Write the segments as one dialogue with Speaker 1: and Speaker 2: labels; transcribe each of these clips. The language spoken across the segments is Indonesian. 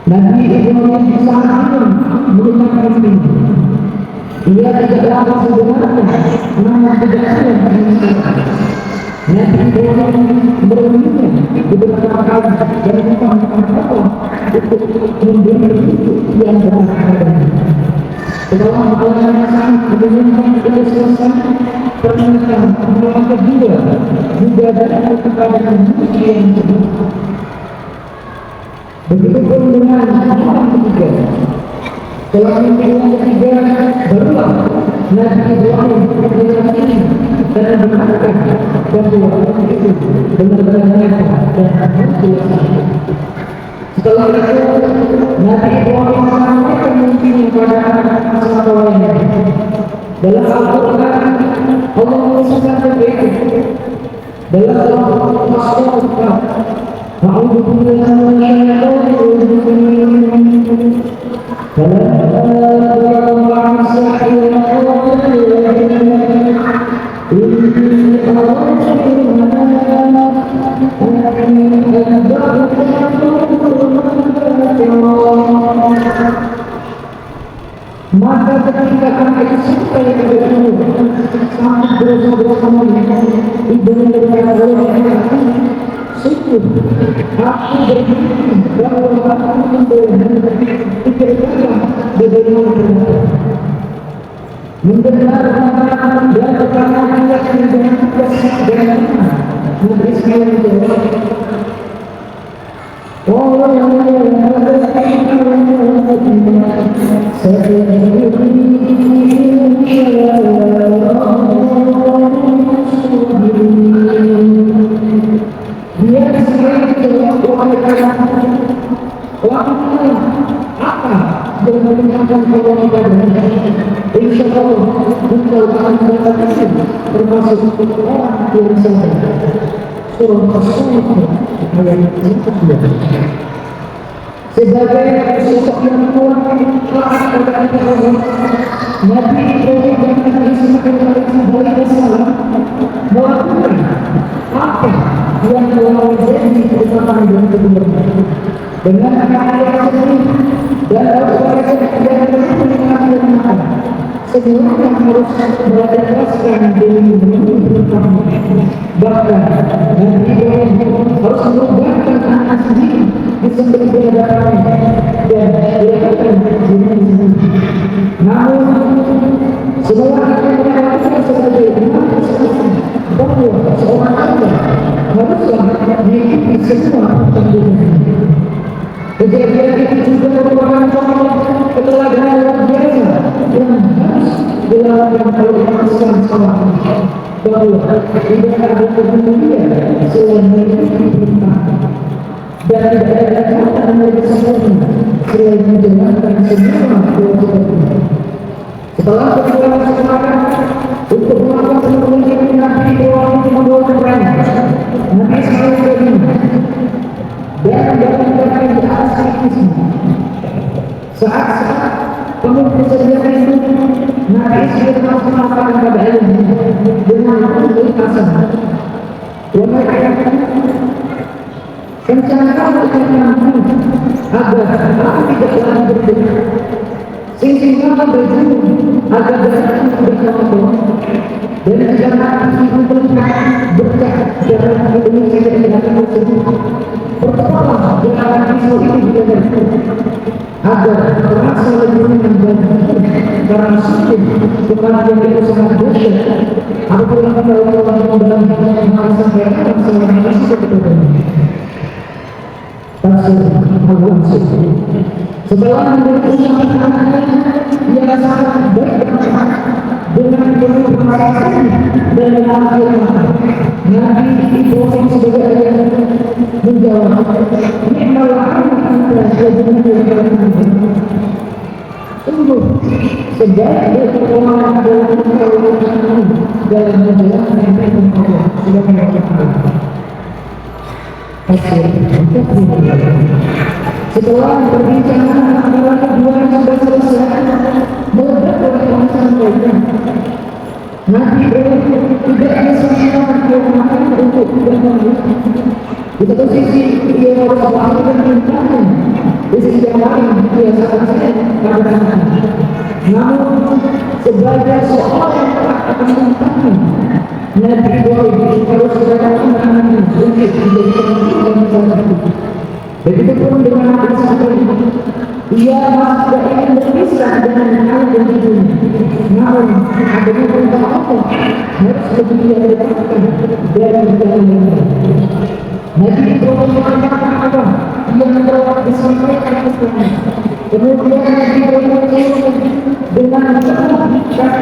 Speaker 1: Nabi Ibrahim sangat mengucapkan ini. Ia tidak dapat sebenarnya nama kejaksaan Nabi Ibrahim berminta beberapa kali dan mengucapkan untuk memberi yang benar. Setelah mengalami sangat menyenangkan keselesaan pernikahan yang kedua juga datang kepada manusia yang kedua. Begitu pun dengan orang ketiga. Setelah yang ketiga barulah Nabi Ibrahim ini dan mengatakan bahwa itu benar-benar nyata dan selesai. Setelah itu Nabi Ibrahim menyampaikan mimpi kepada sahabat lainnya. Dalam Al-Quran Allah menyebutkan begitu. Dalam Al-Quran أعوذ بالله من الشيطان الرجيم فلا عن سحر maka ketika anak itu sampai kepada ibu sangat berusaha mengingat ibu yang syukur aku berpikir bahwa aku pikirkan bagaimana mendengar dan pertama tidak dengan kasih dengan memberi sekali jawab orang yang insya Allah engkau akan mendapatkan termasuk orang yang sabar. Surah As-Saffat ayat 4. Sebagai sosok yang kuat taat kepada Allah, Nabi Ibrahim dan Nabi Ismail alaihissalam melakukan apa yang telah menjadi ketetapan dan kebenaran dengan ayat tersebut dan mereka tidak mendengar semua yang harus berdasarkan diri pertama. Bahkan Nabi Ibrahim harus mengubahkan anak sendiri di sembelih di hadapannya dan dilakukan sendiri. Namun semua yang melakukan sebagai imam bahwa seorang ayah haruslah mengikuti semua tanggungan. Kejadian itu juga merupakan contoh keteladanan luar biasa yang harus dilakukan oleh Islam selama bahwa tidak ada kemudian selain mengikuti perintah dan tidak ada kata mereka sempurna selain menjalankan semua kewajiban. Setelah berjalan sekarang untuk melakukan pemilihan Nabi Ibrahim membawa keberanian Nabi Ismail dan berkata di atas kritisnya saat-saat penuh kesedihan itu Nabi Ismail mengatakan kepada Allah dengan keikhlasan rencanakan untuk agar aku tidak lagi berdoa sehingga berjuang agar datang bersama dan jangan dikumpulkan berkah dalam Indonesia dan tersebut bertolak dengan isu ini juga agar terasa lebih menjadi karena sukses kematian itu sangat dahsyat. Aku yang Allah dalam menyampaikan selama ini sebetulnya. Setelah menjadi anak-anaknya ia sangat baik dengan penuh perasaan dan dengan firman Nabi Ibrahim sebagai ayah menjawab nikmatlah anda dengan sungguh sebagai pertolongan dalam pertolongan dalam menjalankan perintah Allah Subhanahu wa taala. Setelah berbincang antara keduanya sudah selesai, meledak oleh pembicaraan Nabi Ibrahim tidak ada sesuatu yang makan untuk berbangun. Di satu sisi ia harus melakukan perintahnya di sisi yang lain biasakan saya pada namun sebagai seorang yang telah akan mengetahui Nabi Ibrahim kalau sekarang anak-anaknya untuk menjadi pemimpin dan begitu pun dengan Nabi Ibrahim ia masih tidak ingin berpisah dengan hal yang itu namun adanya perintah Allah harus lebih dia dapatkan dari jalan yang lain. Nabi Ibrahim mengatakan apa yang telah disampaikan kepada kemudian Nabi Ibrahim dengan kasih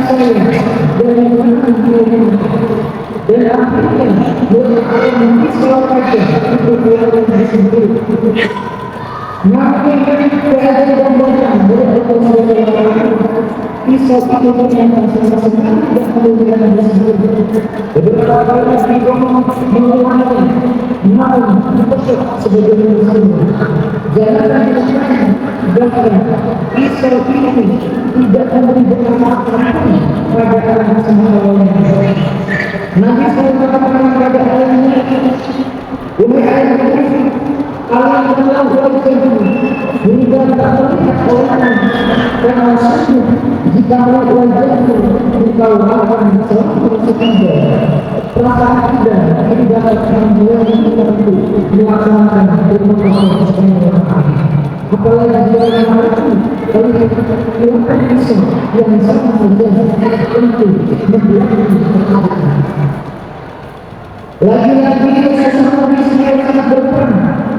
Speaker 1: sayang dari Tuhan dan akhirnya boleh Allah mengisahkan saja untuk keluarga dari sendiri. Namun keadaan yang datang dari Allah kisah itu yang masing-masing tidak menunjukkan dari sendiri. Beberapa kali Nabi mengulangi namun tetap sebagai muslim. Jangan dilakukan bahkan kisah ini tidak memberikan apa-apa pada anak semua Nabi SAW pada ayat ini ayat ini Allah telah berfirman hingga tak terlihat orang karena sungguh jika wajahmu engkau akan selalu sekadar perasaan tidak dapat membuat itu melaksanakan firman Allah Subhanahu apalagi dia mengerti kalau melakukan kisah yang sangat mudah tentu membuat lagi-lagi sesama manusia sangat berperan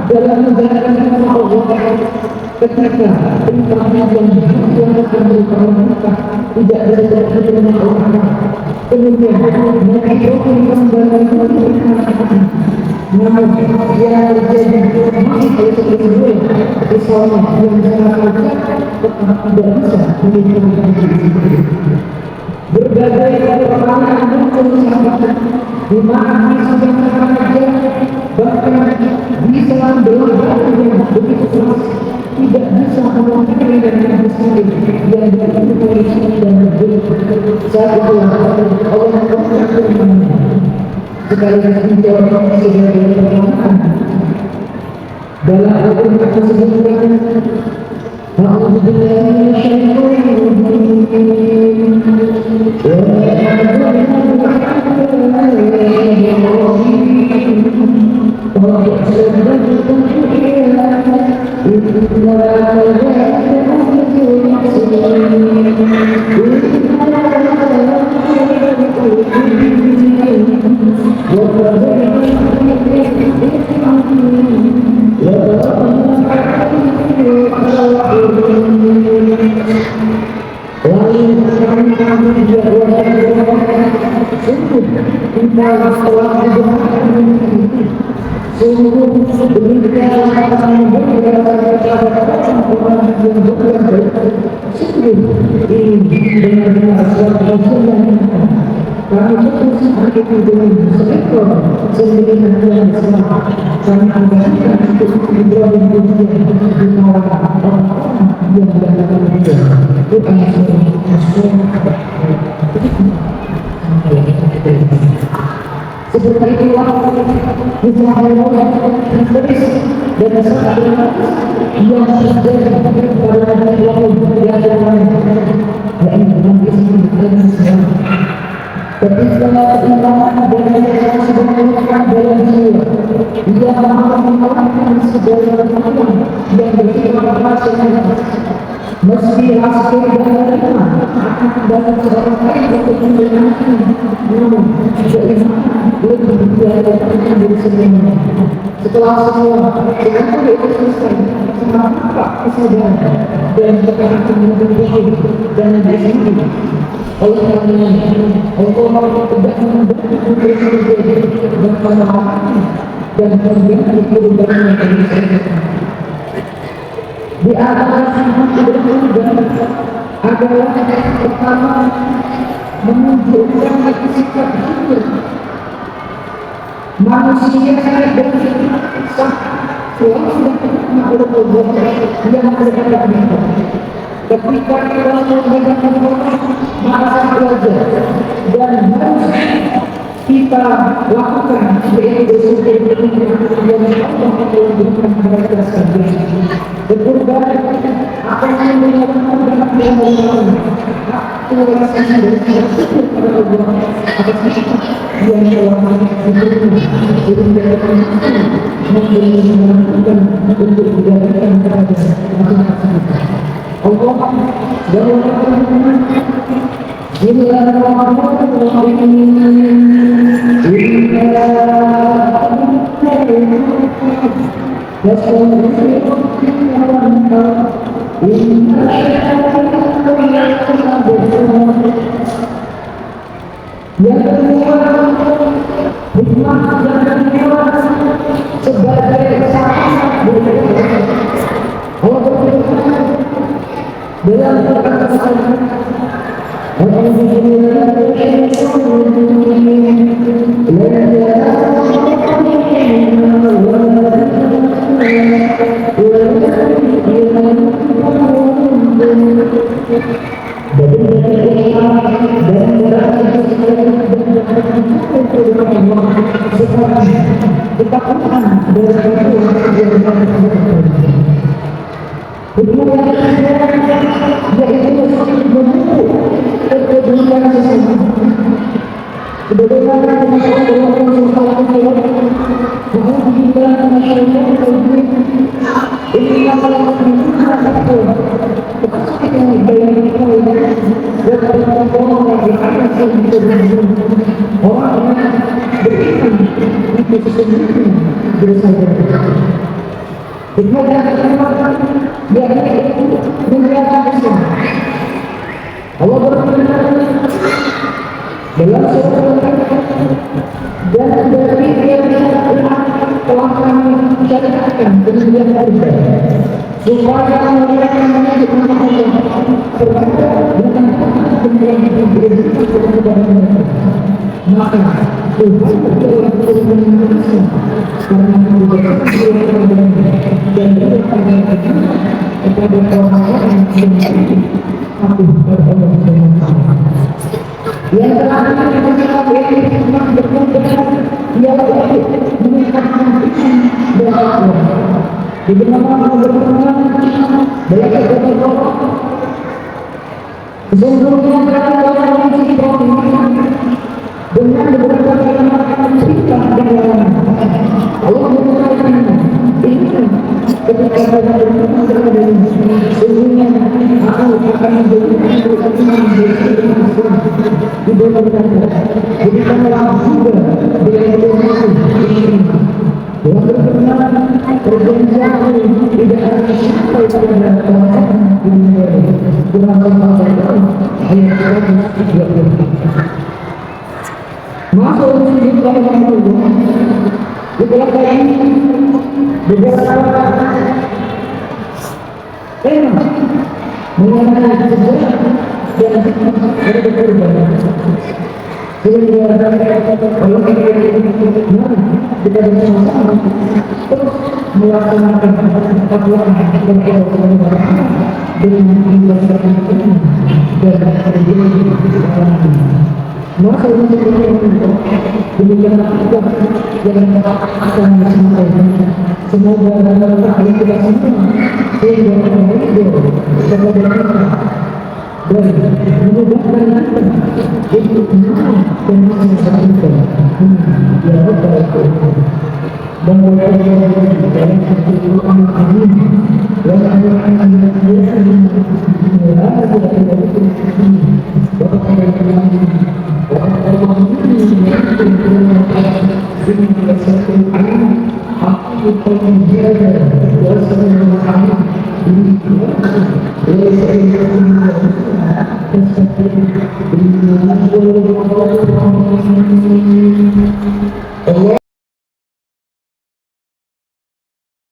Speaker 1: dalam menjalankan firman Allah ketika perintahnya yang akan mereka tidak berada di dalam Allah kemudian mereka itu kembali namun yang terjadi masih terjadi misalnya yang sangat tetap tidak bisa memiliki berbagai pertanyaan muncul di mana sudah saja bahkan bisa berlaku yang begitu keras tidak bisa memungkinkan dengan sendiri yang dilakukan dan begitu saat itu Allah berfirman sekali lagi menjawab sebagai pertanyaan dalam Al-Quran disebutkan أعوذ بالله من الشيطان seperti itulah Israel tertulis dan saat yang terjadi pada Nabi yang ketika iman dan yang sebenarnya dalam jiwa ia mengalami segala macam yang bersifat rasional meski hasil dan iman akan dalam seorang lain untuk menyenangkan namun keimanan lebih diadakan dari sebenarnya setelah semua dengan itu selesai semua kesadaran dan kekerasan yang terjadi dan disini oleh karena Allah tidak memberikan terjadi dan pengalaman dan kemudian perubahan yang terjadi di antara sifat Ibrahim adalah pertama menunjukkan sikap syukur manusia dan sah selalu makhluk Allah yang berhadapan ketika kita menghadapan Allah merasa belajar dan harus kita lakukan yaitu sesuatu yang Allah berikan kepada kita sekalian. Berkorban apa yang menyatakan dalam Allah, aku rasanya dari bersyukur kepada Allah atas nikmat yang telah diberikan memberi menentukan untuk diberikan kepada masing-masing kita. Allah dalam yang kedua, hikmah yang kedua sebagai sahabat Allah berfirman dalam kata-kata Allah berfirman dalam surat dan dari yang telah kami syariatkan kemudian ada supaya mereka menyebut nama Allah berbeda dengan kemudian diberikan kepada mereka. Maka Tuhan berdoa untuk manusia karena diberikan dan berikan kepada orang-orang yang aku berdoa yang terakhir kita berhikmat berkumpul dia wajib meningkatkan doa di dalam berfirman dalam kata-kata sesungguhnya orang yang diberkati dengan beberapa kalimat cerita dengan Allah mengatakan ini ketika kita berfirman sesungguhnya aku akan menjadikan berikanlah juga dengan Tuhan dengan berkenan perjanjian tidak akan sampai pada Tuhan dunia dengan Allah ayat 134 masuk di dalam Allah di dalam ini beberapa tema mengenai sejarah dan ada berkorban sehingga kalau kita bersama-sama terus melaksanakan fatwa dan kewajiban dengan berdasarkan ini dan terjadi masa ini demikian juga yang akan disampaikan semoga dalam hal kita semua sehingga menghibur kepada kita dan memudahkan kita untuk menang dan mencapai ya Rabbal Alamin dan berkata dalam satu Quran Amin dan akan Allah